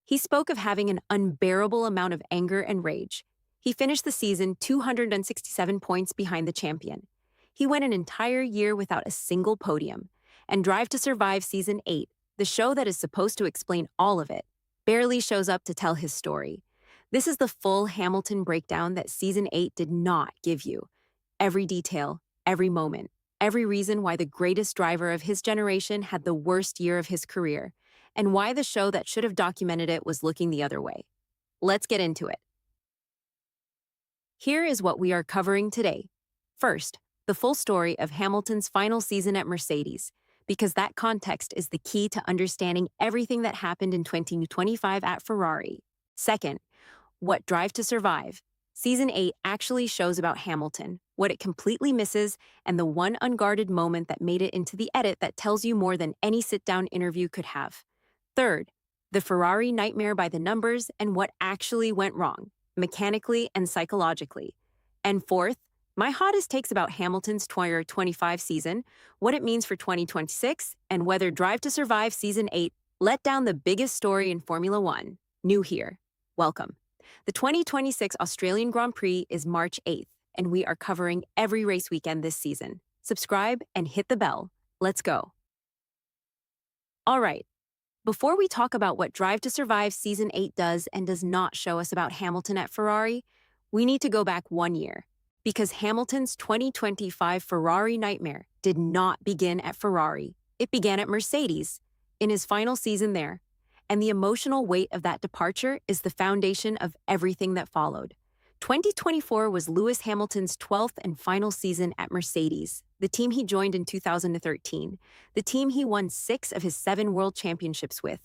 He spoke of having an unbearable amount of anger and rage. He finished the season 267 points behind the champion. He went an entire year without a single podium. And Drive to Survive Season 8, the show that is supposed to explain all of it, barely shows up to tell his story. This is the full Hamilton breakdown that Season 8 did not give you. Every detail, every moment, every reason why the greatest driver of his generation had the worst year of his career, and why the show that should have documented it was looking the other way. Let's get into it. Here is what we are covering today. First, the full story of Hamilton's final season at Mercedes, because that context is the key to understanding everything that happened in 2025 at Ferrari. Second, what Drive to Survive. Season 8 actually shows about Hamilton, what it completely misses, and the one unguarded moment that made it into the edit that tells you more than any sit-down interview could have. Third, the Ferrari nightmare by the numbers and what actually went wrong, mechanically and psychologically. And fourth, my hottest takes about Hamilton's 2025 season, what it means for 2026, and whether Drive to Survive Season 8 let down the biggest story in Formula One. New here. Welcome. The 2026 Australian Grand Prix is March 8th, and we are covering every race weekend this season. Subscribe and hit the bell. Let's go. All right. Before we talk about what Drive to Survive Season 8 does and does not show us about Hamilton at Ferrari, we need to go back 1 year. Because Hamilton's 2025 Ferrari nightmare did not begin at Ferrari. It began at Mercedes, in his final season there. And the emotional weight of that departure is the foundation of everything that followed. 2024 was Lewis Hamilton's 12th and final season at Mercedes, the team he joined in 2013, the team he won 6 of his 7 world championships with,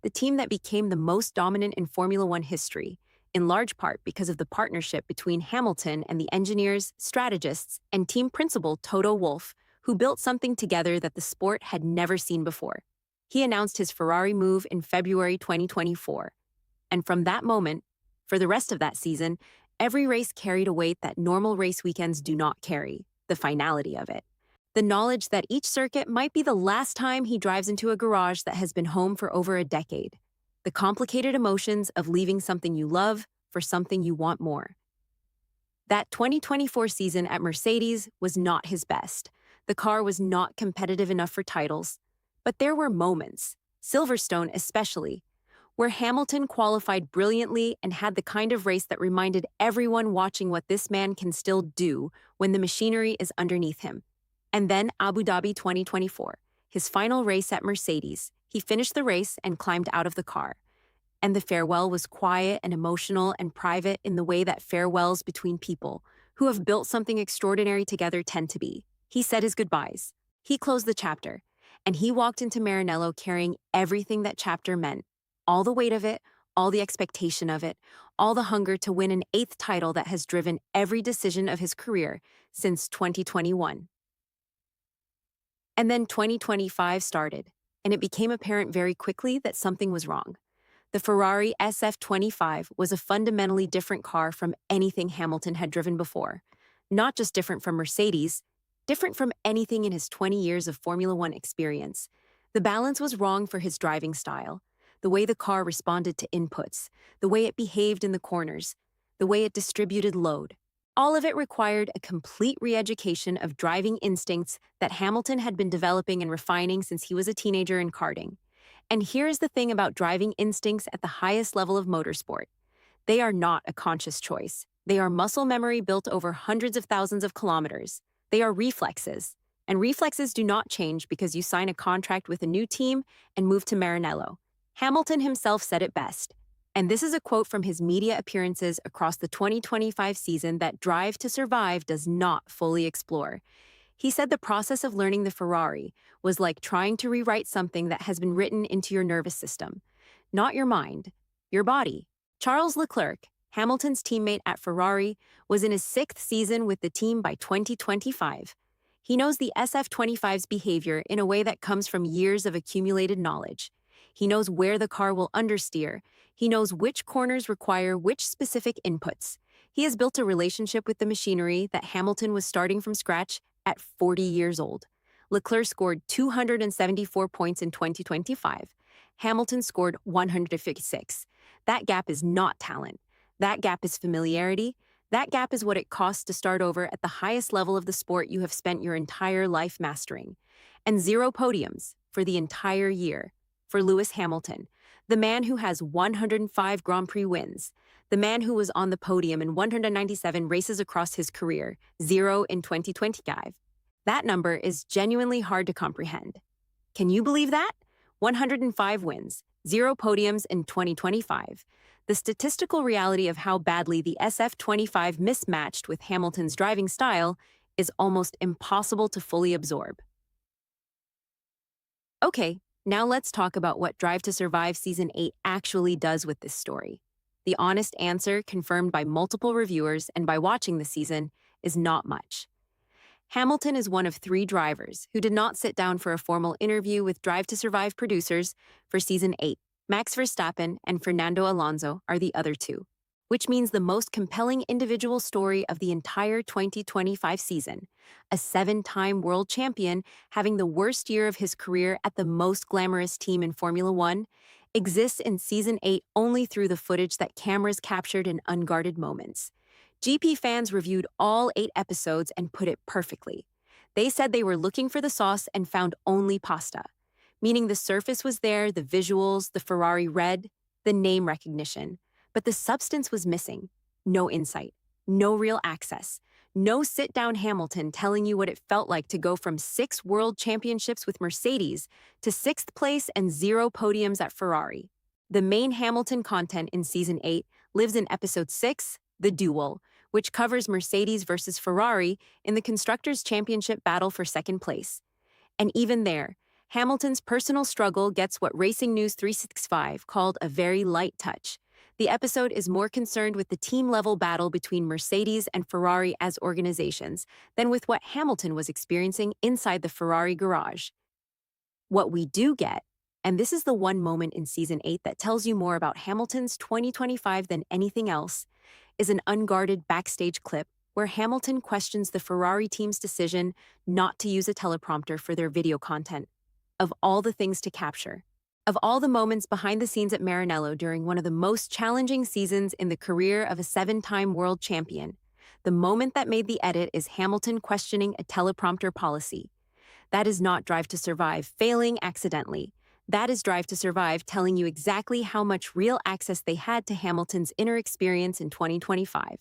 the team that became the most dominant in Formula One history, in large part because of the partnership between Hamilton and the engineers, strategists, and team principal Toto Wolff, who built something together that the sport had never seen before. He announced his Ferrari move in February 2024. And from that moment, for the rest of that season, every race carried a weight that normal race weekends do not carry, the finality of it. The knowledge that each circuit might be the last time he drives into a garage that has been home for over a decade. The complicated emotions of leaving something you love for something you want more. That 2024 season at Mercedes was not his best. The car was not competitive enough for titles. But there were moments, Silverstone especially, where Hamilton qualified brilliantly and had the kind of race that reminded everyone watching what this man can still do when the machinery is underneath him. And then Abu Dhabi 2024, his final race at Mercedes. He finished the race and climbed out of the car. And the farewell was quiet and emotional and private in the way that farewells between people who have built something extraordinary together tend to be. He said his goodbyes. He closed the chapter. And he walked into Maranello carrying everything that chapter meant. All the weight of it, all the expectation of it, all the hunger to win an 8th title that has driven every decision of his career since 2021. And then 2025 started. And it became apparent very quickly that something was wrong. The Ferrari SF25 was a fundamentally different car from anything Hamilton had driven before. Not just different from Mercedes, different from anything in his 20 years of Formula One experience. The balance was wrong for his driving style, the way the car responded to inputs, the way it behaved in the corners, the way it distributed load. All of it required a complete re-education of driving instincts that Hamilton had been developing and refining since he was a teenager in karting. And here's the thing about driving instincts at the highest level of motorsport. They are not a conscious choice. They are muscle memory built over hundreds of thousands of kilometers. They are reflexes. And reflexes do not change because you sign a contract with a new team and move to Maranello. Hamilton himself said it best. And this is a quote from his media appearances across the 2025 season that Drive to Survive does not fully explore. He said the process of learning the Ferrari was like trying to rewrite something that has been written into your nervous system. Not your mind, your body. Charles Leclerc, Hamilton's teammate at Ferrari, was in his 6th season with the team by 2025. He knows the SF25's behavior in a way that comes from years of accumulated knowledge. He knows where the car will understeer. He knows which corners require which specific inputs. He has built a relationship with the machinery that Hamilton was starting from scratch at 40 years old. Leclerc scored 274 points in 2025. Hamilton scored 156. That gap is not talent. That gap is familiarity. That gap is what it costs to start over at the highest level of the sport you have spent your entire life mastering. And 0 podiums for the entire year for Lewis Hamilton, the man who has 105 Grand Prix wins, the man who was on the podium in 197 races across his career, 0 in 2025. That number is genuinely hard to comprehend. Can you believe that? 105 wins, 0 podiums in 2025. The statistical reality of how badly the SF25 mismatched with Hamilton's driving style is almost impossible to fully absorb. Okay, now let's talk about what Drive to Survive Season 8 actually does with this story. The honest answer, confirmed by multiple reviewers and by watching the season, is not much. Hamilton is one of 3 drivers who did not sit down for a formal interview with Drive to Survive producers for Season 8. Max Verstappen and Fernando Alonso are the other 2, which means the most compelling individual story of the entire 2025 season, a 7-time world champion having the worst year of his career at the most glamorous team in Formula One, exists in Season 8 only through the footage that cameras captured in unguarded moments. GP fans reviewed all 8 episodes and put it perfectly. They said they were looking for the sauce and found only pasta, meaning the surface was there, the visuals, the Ferrari red, the name recognition, but the substance was missing. No insight, no real access, no sit-down Hamilton telling you what it felt like to go from 6 world championships with Mercedes to 6th place and 0 podiums at Ferrari. The main Hamilton content in Season 8 lives in Episode 6, The Duel, which covers Mercedes versus Ferrari in the Constructors' Championship battle for 2nd place. And even there, Hamilton's personal struggle gets what Racing News 365 called a very light touch. The episode is more concerned with the team-level battle between Mercedes and Ferrari as organizations than with what Hamilton was experiencing inside the Ferrari garage. What we do get, and this is the one moment in Season 8 that tells you more about Hamilton's 2025 than anything else, is an unguarded backstage clip where Hamilton questions the Ferrari team's decision not to use a teleprompter for their video content. Of all the things to capture, of all the moments behind the scenes at Maranello during one of the most challenging seasons in the career of a 7-time world champion, the moment that made the edit is Hamilton questioning a teleprompter policy. That is not Drive to Survive failing accidentally. That is Drive to Survive telling you exactly how much real access they had to Hamilton's inner experience in 2025.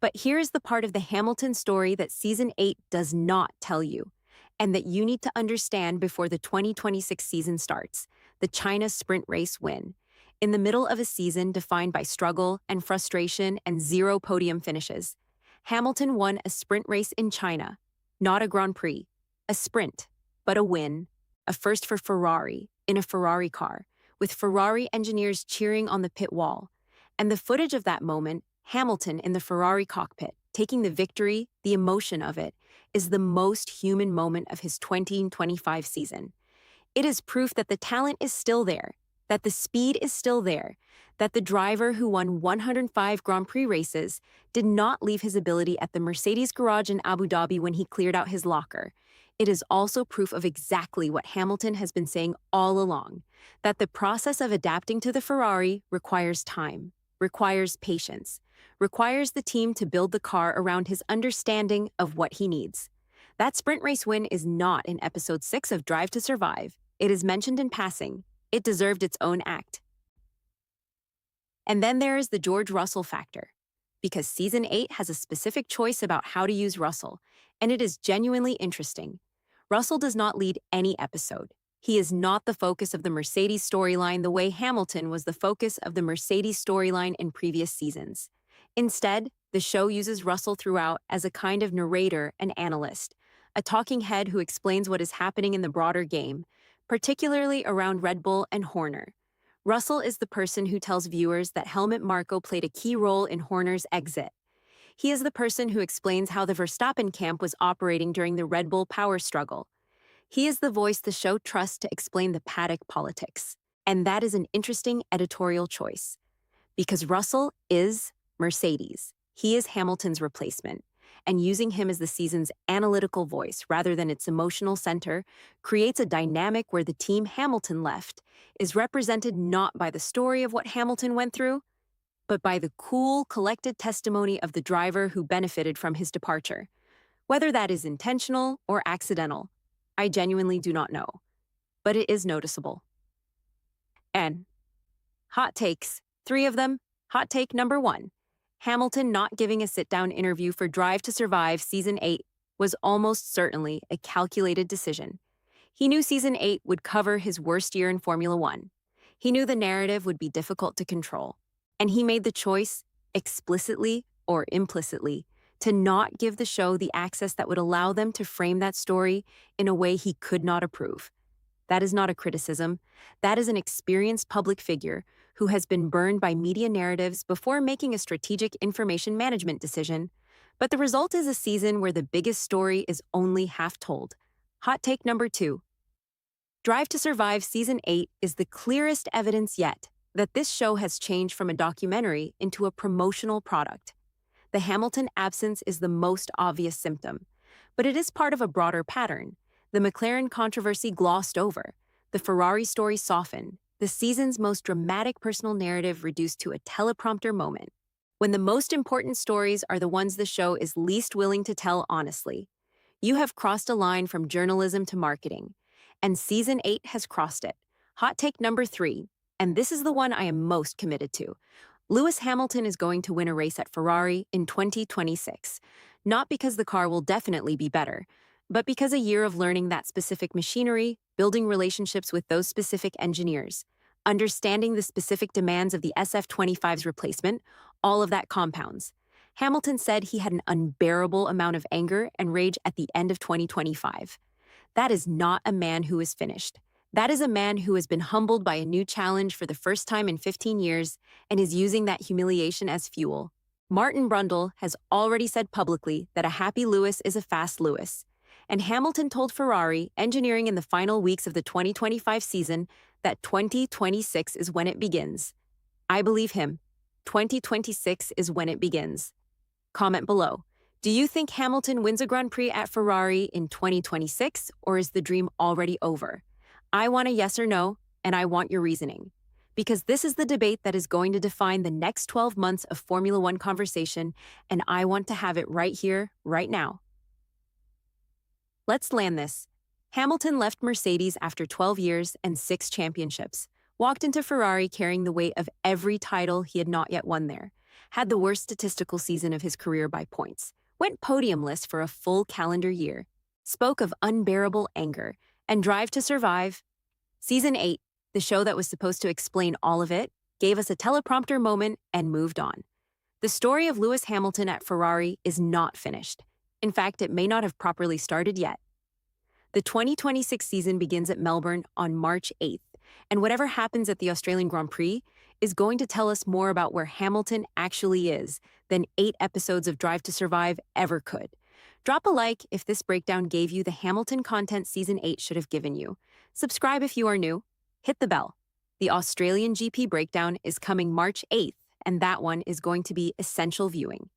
But here is the part of the Hamilton story that Season 8 does not tell you, and that you need to understand before the 2026 season starts: the China sprint race win. In the middle of a season defined by struggle and frustration and 0 podium finishes, Hamilton won a sprint race in China. Not a Grand Prix, a sprint, but a win. A first for Ferrari, in a Ferrari car, with Ferrari engineers cheering on the pit wall. And the footage of that moment, Hamilton in the Ferrari cockpit, taking the victory, the emotion of it, is the most human moment of his 2025 season. It is proof that the talent is still there, that the speed is still there, that the driver who won 105 Grand Prix races did not leave his ability at the Mercedes garage in Abu Dhabi when he cleared out his locker. It is also proof of exactly what Hamilton has been saying all along, that the process of adapting to the Ferrari requires time, requires patience, requires the team to build the car around his understanding of what he needs. That sprint race win is not in Episode 6 of Drive to Survive. It is mentioned in passing. It deserved its own act. And then there is the George Russell factor, because Season 8 has a specific choice about how to use Russell, and it is genuinely interesting. Russell does not lead any episode. He is not the focus of the Mercedes storyline the way Hamilton was the focus of the Mercedes storyline in previous seasons. Instead, the show uses Russell throughout as a kind of narrator and analyst, a talking head who explains what is happening in the broader game, particularly around Red Bull and Horner. Russell is the person who tells viewers that Helmut Marko played a key role in Horner's exit. He is the person who explains how the Verstappen camp was operating during the Red Bull power struggle. He is the voice the show trusts to explain the paddock politics. And that is an interesting editorial choice. Because Russell is Mercedes. He is Hamilton's replacement. and using him as the season's analytical voice rather than its emotional center creates a dynamic where the team Hamilton left is represented not by the story of what Hamilton went through, but by the cool, collected testimony of the driver who benefited from his departure. Whether that is intentional or accidental, I genuinely do not know, but it is noticeable. And hot takes, 3 of them. Hot take number 1. Hamilton not giving a sit-down interview for Drive to Survive Season 8 was almost certainly a calculated decision. He knew Season 8 would cover his worst year in Formula One. He knew the narrative would be difficult to control. And he made the choice, explicitly or implicitly, to not give the show the access that would allow them to frame that story in a way he could not approve. That is not a criticism. That is an experienced public figure who has been burned by media narratives before making a strategic information management decision. But the result is a season where the biggest story is only half told. Hot take number 2. Drive to Survive Season 8 is the clearest evidence yet that this show has changed from a documentary into a promotional product. The Hamilton absence is the most obvious symptom, but it is part of a broader pattern. The McLaren controversy glossed over, the Ferrari story softened, the season's most dramatic personal narrative reduced to a teleprompter moment. When the most important stories are the ones the show is least willing to tell honestly, you have crossed a line from journalism to marketing, and Season 8 has crossed it. Hot take number 3, and this is the one I am most committed to. Lewis Hamilton is going to win a race at Ferrari in 2026, not because the car will definitely be better, but because a year of learning that specific machinery, building relationships with those specific engineers, understanding the specific demands of the SF25's replacement, all of that compounds. Hamilton said he had an unbearable amount of anger and rage at the end of 2025. That is not a man who is finished. That is a man who has been humbled by a new challenge for the first time in 15 years and is using that humiliation as fuel. Martin Brundle has already said publicly that a happy Lewis is a fast Lewis. And Hamilton told Ferrari, engineering in the final weeks of the 2025 season, that 2026 is when it begins. I believe him. 2026 is when it begins. Comment below. Do you think Hamilton wins a Grand Prix at Ferrari in 2026, or is the dream already over? I want a yes or no, and I want your reasoning. Because this is the debate that is going to define the next 12 months of Formula One conversation, and I want to have it right here, right now. Let's land this. Hamilton left Mercedes after 12 years and 6 championships, walked into Ferrari carrying the weight of every title he had not yet won there, had the worst statistical season of his career by points, went podiumless for a full calendar year, spoke of unbearable anger, and Drive to Survive. Season 8, the show that was supposed to explain all of it, gave us a teleprompter moment and moved on. The story of Lewis Hamilton at Ferrari is not finished. In fact, it may not have properly started yet. The 2026 season begins at Melbourne on March 8th, and whatever happens at the Australian Grand Prix is going to tell us more about where Hamilton actually is than 8 episodes of Drive to Survive ever could. Drop a like if this breakdown gave you the Hamilton content Season 8 should have given you. Subscribe if you are new. Hit the bell. The Australian GP breakdown is coming March 8th, and that one is going to be essential viewing.